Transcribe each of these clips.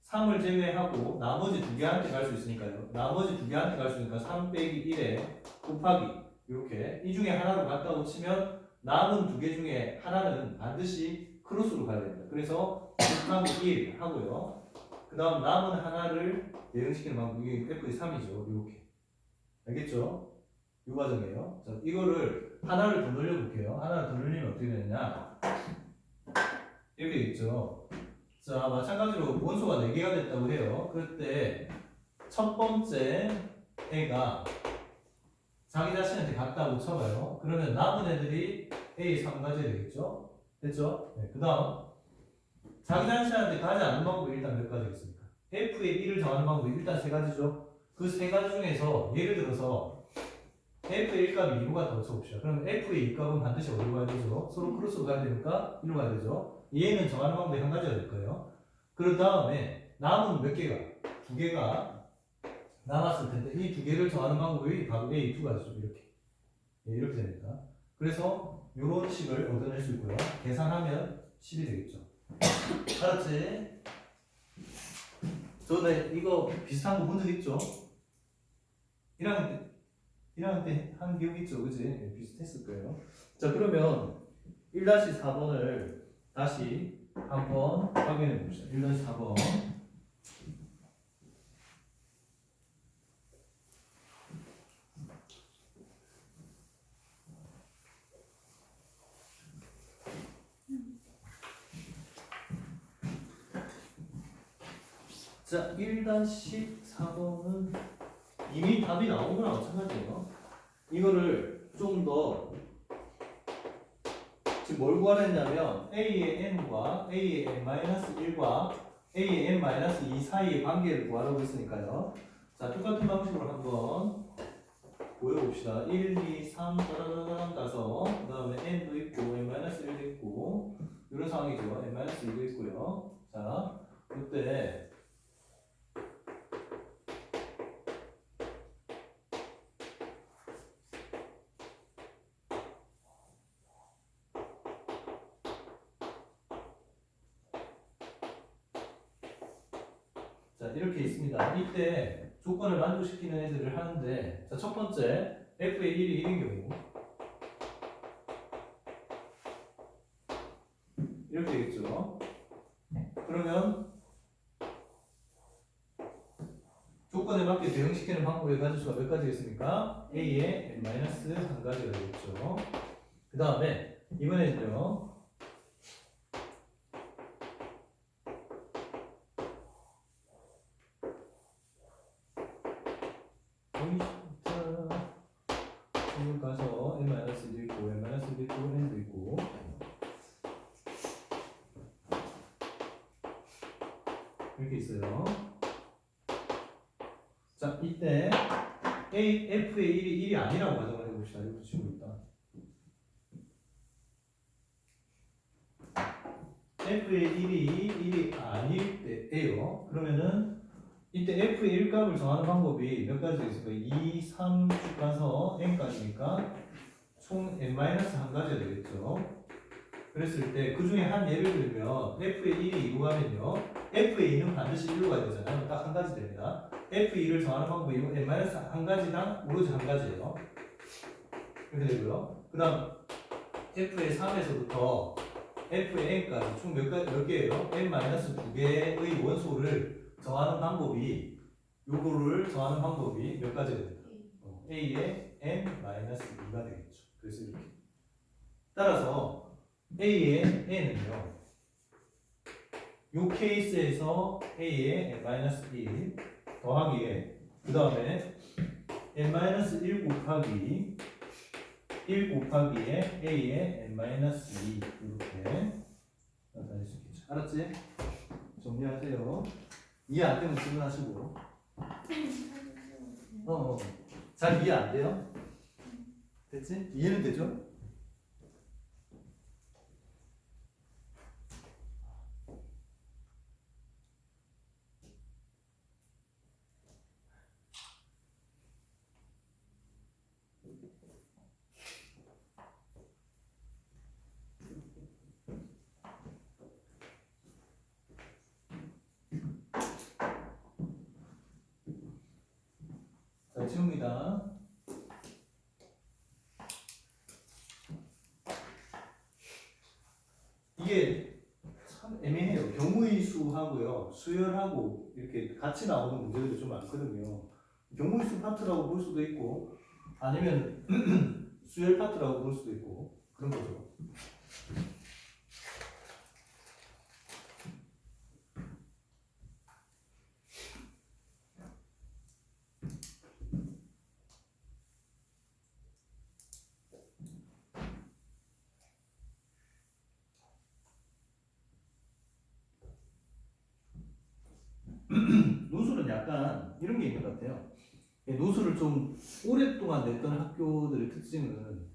3을 제외하고 나머지 두 개한테 갈 수 있으니까요. 나머지 두 개한테 갈 수 있으니까 3 빼기 1에 곱하기 이렇게 이 중에 하나로 갔다고 치면 남은 두 개 중에 하나는 반드시 크로스로 가야 됩니다. 그래서 곱하기 1 하고요. 그 다음 남은 하나를 대응시키는 방법이 F의 3이죠. 이렇게. 알겠죠? 이 과정이에요. 자, 이거를 하나를 더 늘려볼게요. 하나를 더 늘리면 어떻게 되느냐? 이렇게 있죠. 자, 마찬가지로 원소가 4개가 됐다고 해요. 그때 첫 번째 애가 자기 자신한테 같다고 쳐봐요. 그러면 남은 애들이 A 3가지 되겠죠? 됐죠? 네, 그 다음 자기 자신한테 가지 않는 방법이 일단 몇 가지 있습니까? F의 1을 정하는 방법이 일단 3가지죠. 그 3가지 중에서 예를 들어서 F의 1값이 2로 같다고 쳐봅시다. 그럼 F의 2값은 반드시 어디로 가야 되죠? 서로 크로스로 가야 되니까 1로 가야 되죠. 얘는 정하는 방법이 한 가지가 될 거예요. 그런 다음에 남은 몇 개가? 2개가 남았을 텐데 이 2개를 정하는 방법이 바로 A2가지죠. 이렇게. 네, 이렇게 됩니다. 그래서 이런 식을 얻어낼 수 있고요. 계산하면 10이 되겠죠. 알았지? 전에 이거 비슷한 거 본 적 있죠? 1학년 때 한 기억 있죠? 그지? 네, 비슷했을 거예요. 자, 그러면 1-4번을 다시 한번 확인해 봅시다. 1-4번. 자, 1-4번은 이미 답이 나온 거랑 마찬가지예요. 이거를 좀 더 지금 뭘 구하랬냐면 A의 n과 A의 n-1과 A의 n-2 사이의 관계를 구하라고 했으니까요. 자, 똑같은 방식으로 한번 보여봅시다. 1, 2, 3 따라다다당 가서 그 다음에 n도 있고 n-1도 있고 이런 상황이죠. n-2도 있고요. 자, 그때 자, 이렇게 있습니다. 이때 조건을 만족시키는 애들을 하는데, 자, 첫 번째, F의 1이 1인 경우. 이렇게 되겠죠. 그러면, 조건에 맞게 대응시키는 방법의 가지수가 몇 가지겠습니까? A의 n-1가지가 되겠죠. 그 다음에, 이번에는요, 여기 가서 n-1도 있고, n-1도 있고, n도 있고, 이렇게 있어요. 자, 이때 F의 1이 1이 아니라고 가정을 해봅시다. 이거 친구 있다. F의 1이 아닐 때예요. 그러면은 이때 F의 1 값을 정하는 방법이 몇 가지가 있을까요? 2, 3 쭉 가서 n까지니까 총 n-1가지가 되겠죠. 그랬을 때 그 중에 한 예를 들면 F의 1이 2로 가면요. F의 2는 반드시 1로 가야 되잖아요. 딱 한 가지 됩니다. F의 2를 정하는 방법이 n-1가지당 오로지 한 가지예요. 이렇게 되고요. 그 다음 F의 3에서부터 F의 n까지 총 몇 개예요? n-2개의 원소를 정하는 방법이 요거를 정하는 방법이 몇 가지가 됩니다. A의 n-2가 되겠죠. 그래서 이렇게. 따라서 A의 n은요. 요 케이스에서 A의 n-1 더하기에 그 다음에 n-1 곱하기 1 곱하기에 A의 n-2 이렇게 나타낼 수 있겠죠. 알았지? 정리하세요. 이해 안 되면 질문하시고. 잘 이해 안 돼요? 됐지? 이해는 되죠? 잘 채웁니다. 이게 참 애매해요. 경우의 수하고요, 수열하고 이렇게 같이 나오는 문제들이 좀 많거든요. 경우의 수 파트라고 볼 수도 있고, 아니면 수열 파트라고 볼 수도 있고, 그런 거죠. 노술은 약간 이런 게 있는 것 같아요. 노술을 좀 오랫동안 냈던 학교들의 특징은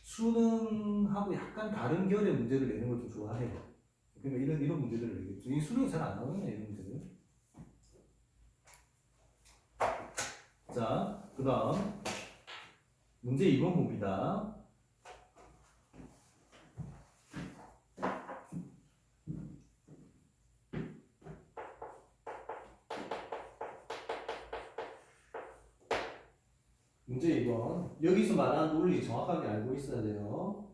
수능하고 약간 다른 결의 문제를 내는 걸 좀 좋아해요. 그러니까 이런 문제들을 내겠죠. 이 수능이 잘 안 나오네, 이런 문제들. 자, 그 다음 문제 2번 봅니다. 문제 2번. 여기서 말하는 논리 정확하게 알고 있어야 돼요.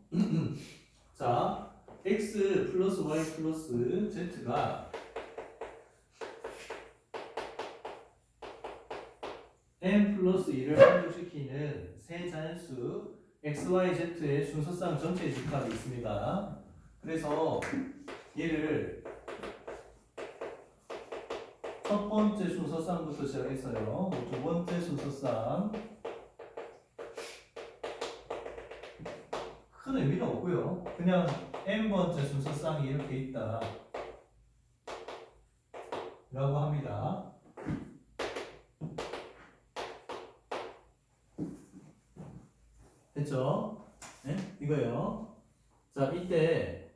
자, x 플러스 y 플러스 z가 n 플러스 2를 만족시키는 세 자연수 x, y, z의 순서상 전체 집합이 있습니다. 그래서 얘를 첫 번째 순서상부터 시작했어요. 두 번째 순서상 큰 의미는 없고요. 그냥 n번째 순서상이 이렇게 있다 라고 합니다. 됐죠? 네? 이거요. 자, 이때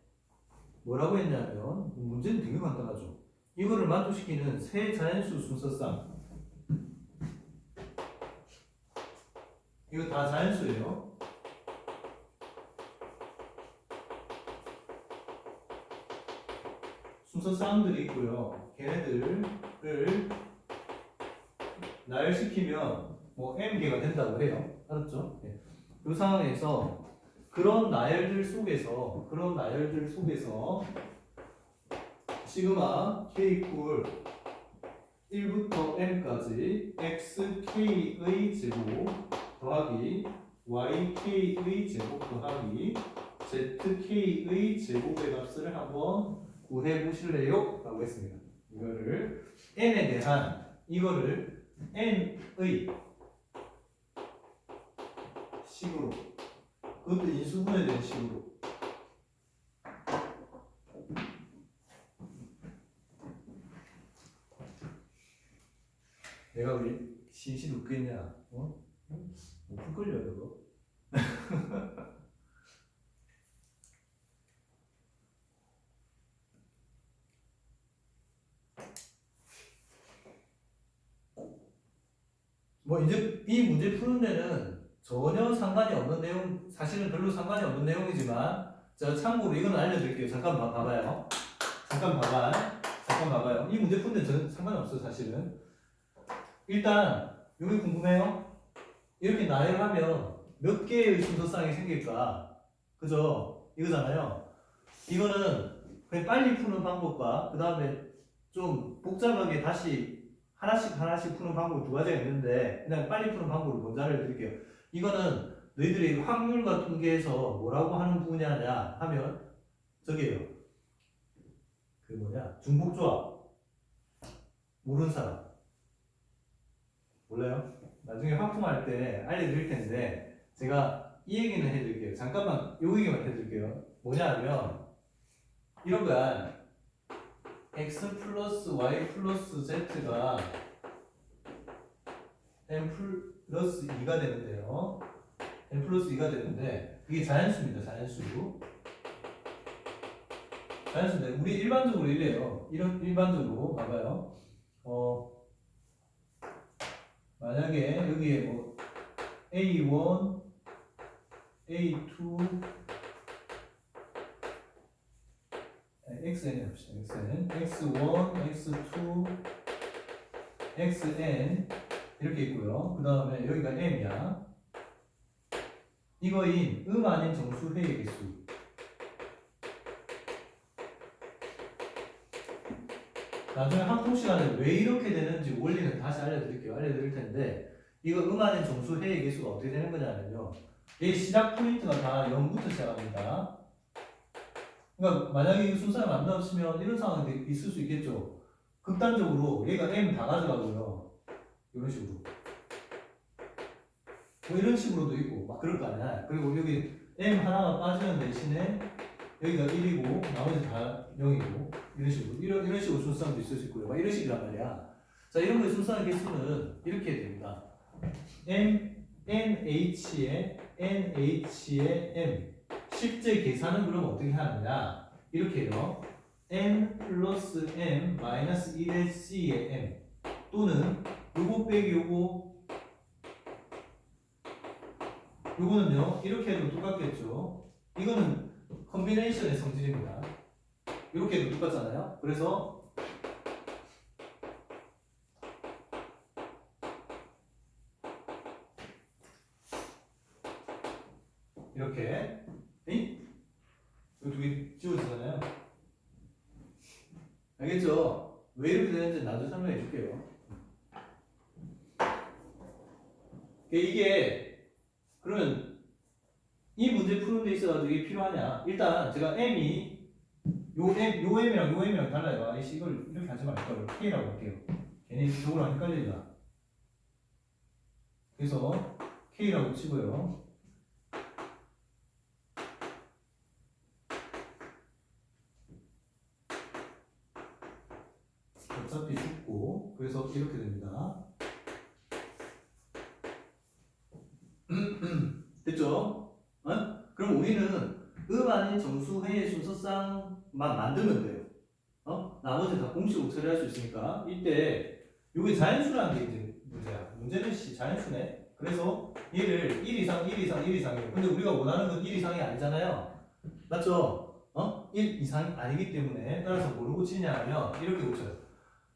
뭐라고 했냐면 문제는 되게 간단하죠. 이거를 만족시키는 세 자연수 순서상, 이거 다 자연수예요. 순서상들이 있고요. 걔네들을 나열시키면 뭐 m개가 된다고 해요. 알았죠? 네. 이 상황에서 그런 나열들 속에서 시그마 k 이퀄 1부터 m까지 xk의 제곱 더하기 yk의 제곱 더하기 zk의 제곱의 값을 한번 구해 보실래요? 라고 했습니다. 이거를 n에 대한 이거를 n의 식으로, 그것도 인수분해 된 식으로 내가 왜 신신 웃겠냐? 어? 못 풀걸요 이거? 뭐 이제 이 문제 푸는 데는 전혀 상관이 없는 내용, 사실은 별로 상관이 없는 내용이지만 자, 참고로 이건 알려드릴게요. 잠깐 봐봐요. 잠깐 봐봐요. 이 문제 푸는 데는 전혀 상관이 없어요, 사실은. 일단 여기 궁금해요? 이렇게 나열하면 몇 개의 순서상이 생길까? 그죠? 이거잖아요. 이거는 그냥 빨리 푸는 방법과 그 다음에 좀 복잡하게 다시 하나씩 푸는 방법 두 가지가 있는데 그냥 빨리 푸는 방법을 먼저 알려드릴게요. 이거는 너희들이 확률과 통계에서 뭐라고 하는 분야냐 하면 저기예요. 그 뭐냐? 중복조합. 모르는 사람. 몰라요? 나중에 확통할 때 알려드릴 텐데 제가 이 얘기는 해드릴게요. 잠깐만 요 얘기만 해드릴게요. 뭐냐 하면 이런 거야. x 플러스 y 플러스 z가 n 플러스 2가 되는데요. n 플러스 2가 되는데 이게 자연수입니다. 자연수인데 우리 일반적으로 이래요. 이런 일반적으로 봐봐요. 만약에 여기에 뭐 A1, A2, XN 합시다. XN, X1, X2, XN 이렇게 있고요. 그 다음에 여기가 m이야. 이거인 아닌 정수 회의 개수. 나중에 학통 시간에 왜 이렇게 되는지 원리는 다시 알려드릴 텐데, 이거 아닌 정수 회의 개수가 어떻게 되는 거냐면요. 이 시작 포인트가 다 0부터 시작합니다. 그러니까 만약에 이 순서를 만들어 치면 이런 상황이 있을 수 있겠죠. 극단적으로 얘가 m 다 가져가고요. 이런 식으로. 뭐 이런 식으로도 있고 막 그럴 거 아니야. 그리고 여기 m 하나가 빠지는 대신에 여기가 1이고 나머지 다 0이고 이런 식으로 이런 식으로 순서도 있을 수 있고요. 막 이런 식이란 말이야. 자, 이런 거의 순서의 개수는 이렇게 됩니다. NH에 M. 실제 계산은 그럼 어떻게 하느냐? 이렇게 해요. N 플러스 M 마이너스 1의 C의 M 또는 요거 빼기 요거는요 이렇게 해도 똑같겠죠. 이거는 컨비네이션의 성질입니다. 이렇게 해도 똑같잖아요. 그래서 이렇게 이 두 개 지워지잖아요. 알겠죠? 왜 이렇게 되는지 나중에 설명해 줄게요. 이게 그러면 이 문제 푸는 데 있어가지고 이게 필요하냐? 일단 제가 m이 요 M이랑 달라요. 아이씨 이걸 이렇게 하지 말걸 K라고 할게요. 괜히 저거랑 헷갈리다. 그래서 K라고 치고요. 어차피 죽고 그래서 이렇게 됩니다. 됐죠? 어? 그럼 우리는 아닌 정수회의 순서상만 만들면 돼요. 나머지 다 공식으로 처리할 수 있으니까 이때 이게 자연수라는 게 이제 문제야. 문제는 자연수네. 그래서 얘를 1 이상, 1 이상, 1 이상이에요. 근데 우리가 원하는 건 1 이상이 아니잖아요. 맞죠? 1 이상이 아니기 때문에 따라서 뭐로 고치냐 하면 이렇게 고쳐요.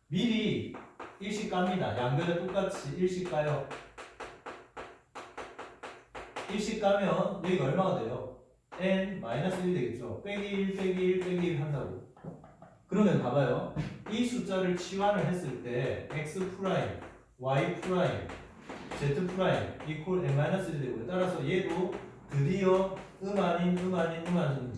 미리 1씩 깝니다. 양변에 똑같이 1씩 까요. 1씩 까면 여기가 얼마가 돼요? n-1 되겠죠. 빼기 1, 빼기 1, 빼기 1 한다고. 그러면 봐봐요. 이 숫자를 치환을 했을 때 x 프라임, y 프라임, z 프라임 이퀄 n-1이 되고요. 따라서 얘도 드디어 아닌.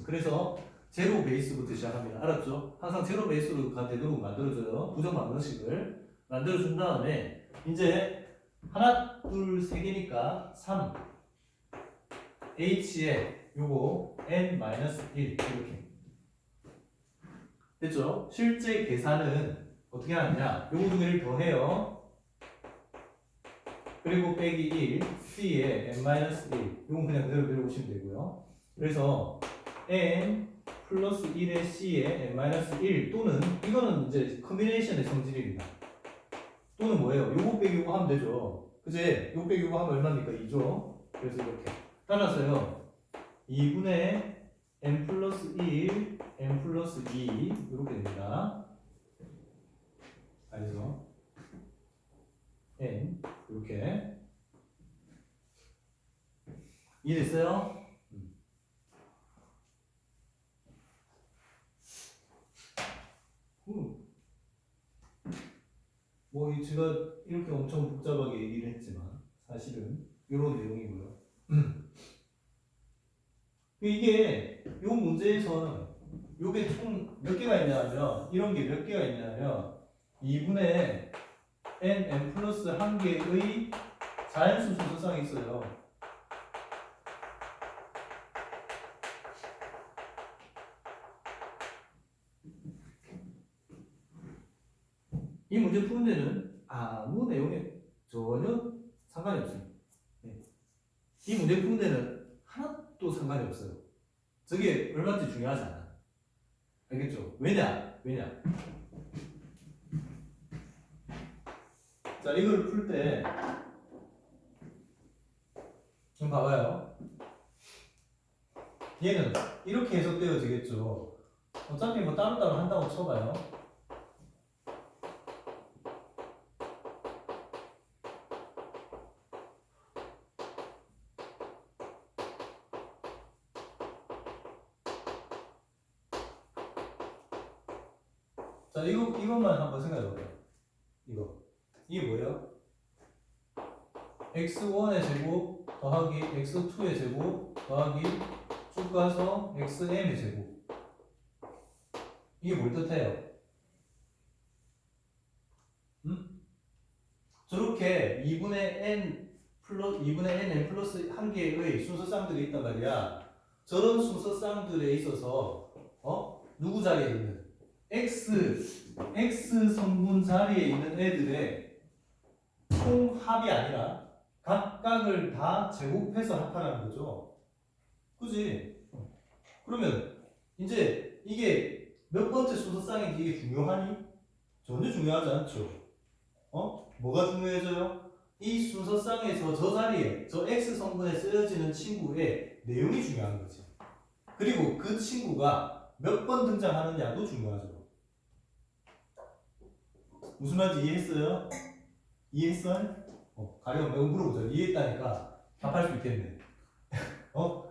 그래서 제로 베이스부터 시작합니다. 알았죠? 항상 제로 베이스로 되도록 만들어줘요. 부정 방정식을 만들어준 다음에 이제 하나, 둘, 세 개니까 3 h에 요거 n-1 이렇게 됐죠? 실제 계산은 어떻게 하느냐? 요거 두 개를 더해요. 그리고 빼기 1 c에 n-1 요건 그냥 그대로 배워보시면 되고요. 그래서 n 플러스 1의 c에 n-1 또는 이거는 이제 컨비네이션의 성질입니다. 또는 뭐예요? 요거 빼기 요거 하면 되죠. 그치? 요거 빼기 요거 하면 얼마입니까? 2죠? 그래서 이렇게 따라서요 2분의 n 플러스 1, n 플러스 2 이렇게 됩니다. 알죠? n 이렇게 이해됐어요? 뭐 제가 이렇게 엄청 복잡하게 얘기를 했지만 사실은 이런 내용이고요. 이게 이 문제에서는 요게 총 몇 개가 있냐면 이런 게 몇 개가 있냐면 2분의 n 플러스 1개의 자연수 순서상이 있어요. 이 문제 푸는 데는 아무 내용에 전혀 상관이 없습니다. 네. 이 문제 푸는 데는 하나도 상관이 없어요. 저게 얼마인지 중요하지 않아. 알겠죠? 왜냐? 자, 이걸 풀 때, 좀 봐봐요. 얘는 이렇게 해석되어지겠죠. 어차피 뭐 따로따로 한다고 쳐봐요. 자, 이것만 한번 생각해봐요. 이게 뭐예요? x1의 제곱 더하기 x2의 제곱 더하기 쭉 가서 xm의 제곱. 이게 뭘 뜻해요? 저렇게 2분의 n 플러스 한 개의 순서쌍들이 있단 말이야. 저런 순서쌍들에 있어서 누구 자리에 있는 x 성분 자리에 있는 애들의 총합이 아니라 각각을 다 제곱해서 합하라는 거죠. 그지? 그러면 이제 이게 몇 번째 순서쌍인지 이게 중요하니? 전혀 중요하지 않죠. 뭐가 중요해져요? 이 순서쌍에서 저 자리에 저 x 성분에 쓰여지는 친구의 내용이 중요한 거지. 그리고 그 친구가 몇 번 등장하느냐도 중요하죠. 무슨 말인지 이해했어요? 이해했어요? 가령 내가 물어보자. 이해했다니까 답할 수 있겠네.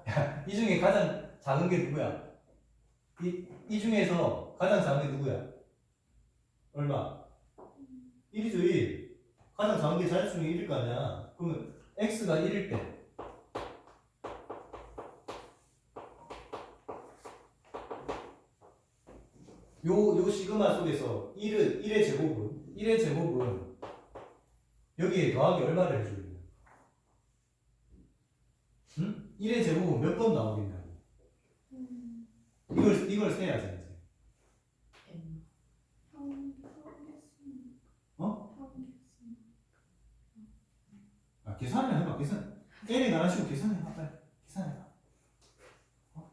야, 이 중에 가장 작은 게 누구야? 이 중에서 가장 작은 게 누구야? 얼마? 1이죠, 1. 가장 작은 게 자연수 중에 1일 거 아니야. 그러면 x가 1일 때 요 시그마 속에서 1의 제곱은 여기에 더하기 얼마를 해줘요? 응? 1의 제곱은 몇 번 나오겠냐고. 이걸 세야지 이제. 계산을 해봐. n에 관한 식으로 계산해봐. 빨리 계산해봐.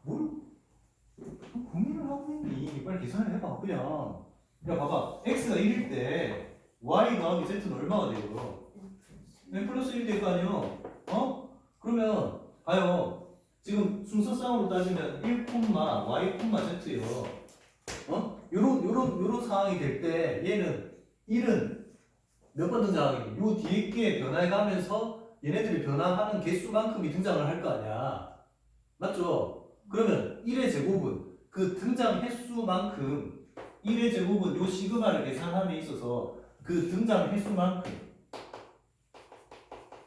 뭘 고민을 하고 있니? 빨리 계산을 해봐. 그냥. 야, 봐봐. x가 1일 때 y 더하기 z는 얼마가 돼요? n 플러스 1 될 거 아니에요? 그러면 봐요. 지금 순서쌍으로 따지면 1, y, z요. 요런 상황이 될 때 얘는 1은 몇 번 등장하겠니? 요 뒤에 게 변해가면서 얘네들이 변화하는 개수만큼이 등장을 할 거 아니야. 맞죠? 그러면 1의 제곱은 그 등장 횟수만큼 1의 제곱은 요 시그마를 계산함에 있어서 그 등장 횟수만큼을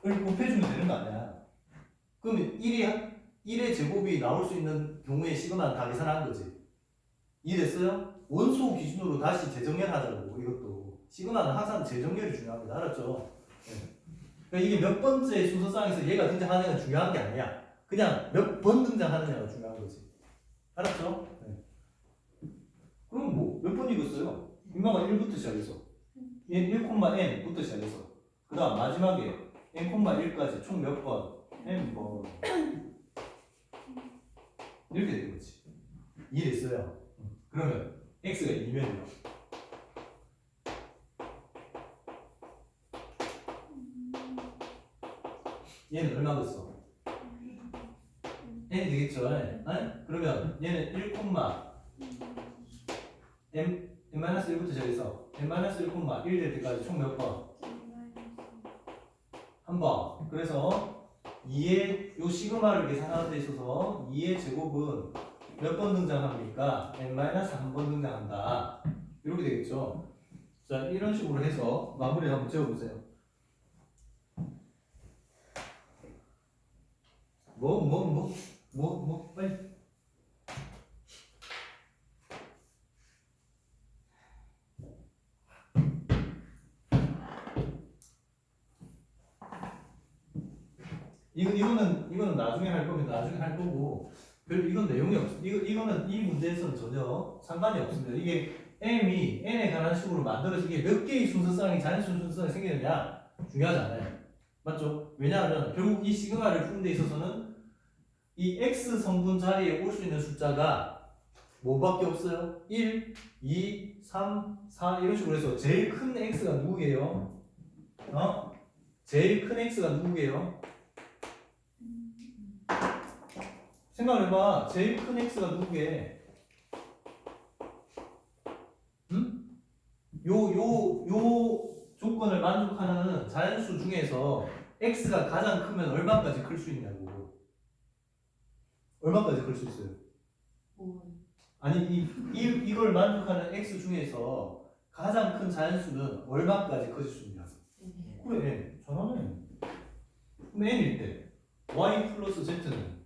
곱해주면 되는 거 아니야. 그러면 1의 제곱이 나올 수 있는 경우에 시그마는 다 계산한 거지. 이해됐어요? 원소 기준으로 다시 재정렬하자고. 이것도 시그마는 항상 재정렬이 중요합니다. 알았죠? 네. 그러니까 이게 몇 번째 순서쌍에서 얘가 등장하느냐가 중요한 게 아니야. 그냥 몇 번 등장하느냐가 중요한 거지. 알았죠? 네. 그럼 뭐 몇 번 읽었어요? 인마가 1부터 시작해서 1,n부터 시작해서 그 다음 마지막에 n,1까지 총 몇 번? n번 이렇게 되는 거지. 이해됐어요? 그러면 x가 2면이요. 얘는 얼마겠어? n이 되겠죠? 네? 그러면 얘는 1,n-1부터 시작해서 n-1,1 될 때까지 총 몇 번? 한 번. 그래서 2의 요 시그마를 계산하는 데 있어서 2의 제곱은 몇 번 등장합니까? n-1번 등장한다. 이렇게 되겠죠? 자, 이런 식으로 해서 마무리를 한번 지어보세요. 빨리. 이거는 나중에 할 거면 나중에 할 거고, 별 이건 내용이 없어. 이거는 이 문제에서는 전혀 상관이 없습니다. 이게 m이 n에 관한 식으로 만들어서 이게 몇 개의 순서쌍이 자연수 순서쌍이 생기느냐 중요하지 않아요. 맞죠? 왜냐하면 결국 이 시그마를 푸는 데 있어서는 이 x 성분 자리에 올 수 있는 숫자가 뭐밖에 없어요? 1, 2, 3, 4 이런 식으로 해서 제일 큰 x가 누구예요? 제일 큰 x가 누구예요? 생각해봐. 제일 큰 x가 누구게? 응? 요 조건을 만족하는 자연수 중에서 x가 가장 크면 얼마까지 클 수 있냐고. 얼마까지 클 수 있어요? 5. 아니 이걸 만족하는 x 중에서 가장 큰 자연수는 얼마까지 커질 수 있냐? 그래, 잘하네. 그럼 n일 때 y 플러스 z는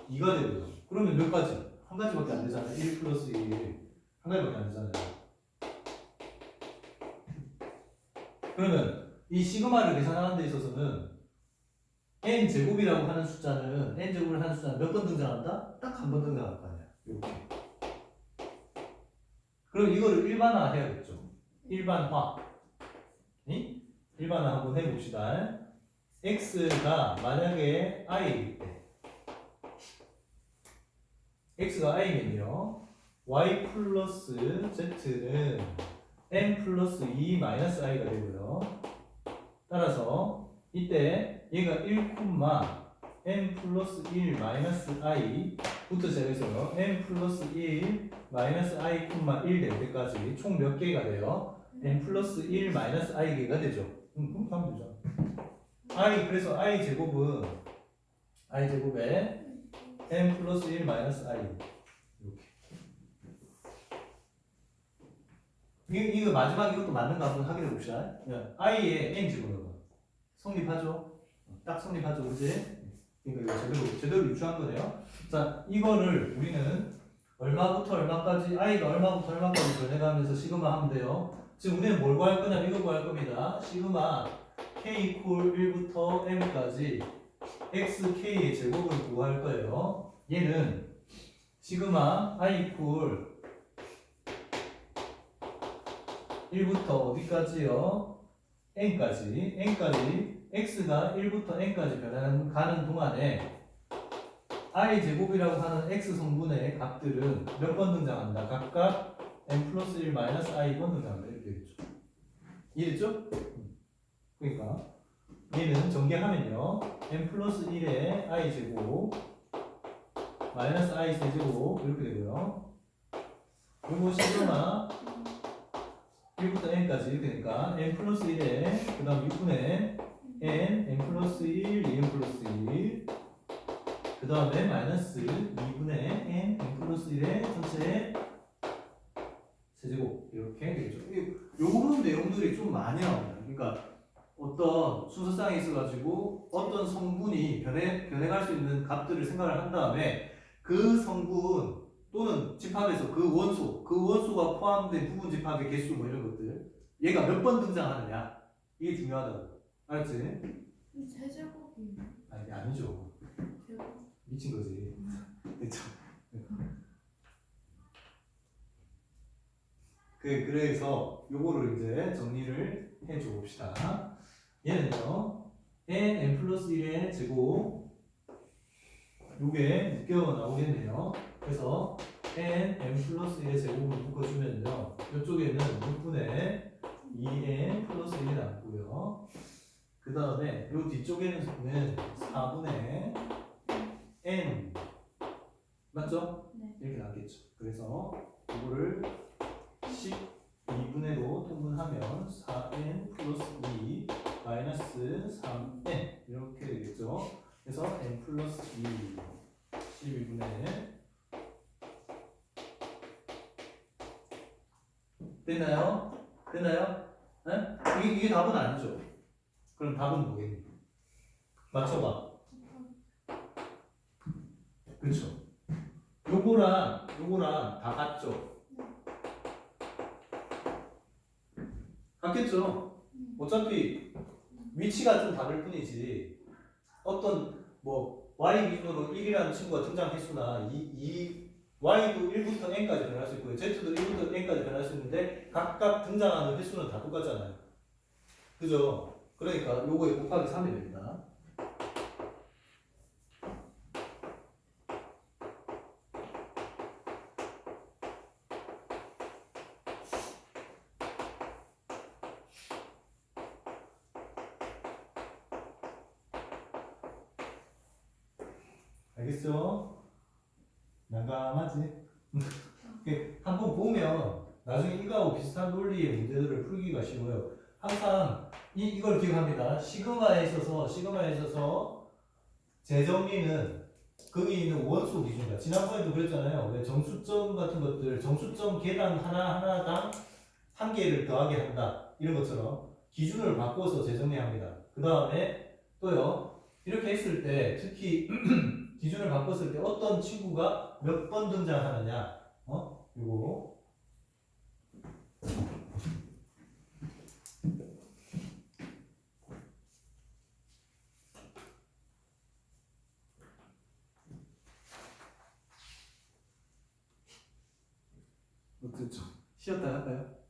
2가 되고요. 그러면 몇 가지? 한 가지밖에 안 되잖아요. 1 플러스 1. 한 가지밖에 안 되잖아요. 그러면 이 시그마를 계산하는 데 있어서는 n 제곱이라고 하는 숫자는 n 제곱을 하는 숫자는 몇 번 등장한다? 딱 한 번 등장할 거 아니야. 이렇게. 그럼 이거를 일반화 해야겠죠. 일반화. 응? 일반화 한번 해봅시다. x가 만약에 i일 때 x가 i면요 y 플러스 z는 n 플러스 2 마이너스 i가 되고요. 따라서 이때 얘가 1, n 플러스 1 마이너스 i부터 시작해서 n 플러스 1 마이너스 i, 1 될 때까지 총 몇 개가 돼요? n 플러스 1 마이너스 i 개가 되죠. 그럼 하면 되죠. 그래서 i 제곱은 i 제곱에 n 플러스 1 마이너스 i 이렇게. 이거 마지막 이것도 맞는가 한번 확인해 봅시다. i의 n 제곱은 성립하죠? 딱 성립하죠, 그지? 그러니까 이거 제대로 유추한 거네요. 자, 이거를 우리는 얼마부터 얼마까지, i가 얼마부터 얼마까지 변해가면서 시그마 하면 돼요. 지금 우리는 뭘 구할 거냐면 이거 구할 겁니다. 시그마 k 이퀄 1부터 m까지 xk의 제곱을 구할 거예요. 얘는 시그마 i 이퀄 1부터 어디까지요? n까지 x가 1부터 n까지 변해가는 동안에 i 제곱이라고 하는 x 성분의 값들은 몇 번 등장한다? 각각 n 플러스 1 마이너스 i번 등장한다. 이렇게 되겠죠. 이해됐죠? 그러니까 얘는 전개하면요 n 플러스 1의 i 제곱 마이너스 i 세제곱 이렇게 되고요. 요거 시그마 1부터 n까지 이렇게 되니까 n 플러스 1에 그 다음 6분의 n 플러스 1, 2n 플러스 1 그 다음에 마이너스 2분의 n 플러스 1의 전체 세제곱 이렇게 되겠죠. 요런 내용들이 좀 많이 나옵니다. 그러니까 어떤 순서상에 있어가지고 어떤 성분이 변해갈 수 있는 값들을 생각을 한 다음에 그 성분 또는 집합에서 그 원소가 포함된 부분 집합의 개수 뭐 이런 것들 얘가 몇 번 등장하느냐 이게 중요하다고. 알았지? 세제곱이 아니죠. 제곱 미친 거지. 그쵸? 그래서 요거를 이제 정리를 해줘 봅시다. 얘는요 n 플러스 1의 제곱 요게 묶여 나오겠네요. 그래서 n 플러스 1의 제곱을 묶어주면요 이쪽에는 6분의 2n 플러스 1이 남고요. 그 다음에 요 뒤쪽에는 4분의 n 맞죠? 네. 이렇게 나겠죠. 그래서 이거를 12분의로 통분하면 4n 플러스 2 마이너스 3n 이렇게 되겠죠. 그래서 n 플러스 2 12분의 됐나요? 네? 이게 답은 아니죠. 그럼 답은 뭐겠니? 맞춰봐. 그렇죠. 요거랑 다 같죠. 같겠죠. 어차피 위치가 좀 다를 뿐이지 어떤 뭐 y 기준으로 1이라는 친구가 등장 횟수나 이 y도 1부터 n까지 변할 수 있고요. z도 1부터 n까지 변할 수 있는데 각각 등장하는 횟수는 다 똑같잖아요. 그죠? 그러니까 요거에 곱하기 3이 됩니다. 알겠어? 난감하지? 한번 보면 나중에 이거하고 비슷한 논리의 문제들을 풀기가 쉬워요. 항상 이걸 기억합니다. 시그마에 있어서 재정리는 거기 있는 원소 기준이다. 지난번에도 그랬잖아요. 왜 정수점 같은 것들, 정수점 계단 하나당 한 개를 더하게 한다. 이런 것처럼 기준을 바꿔서 재정리합니다. 그 다음에 또요. 이렇게 했을 때 특히 기준을 바꿨을 때 어떤 친구가 몇 번 등장하느냐. 요거. 어떻게 좀 쉬었다 할까요?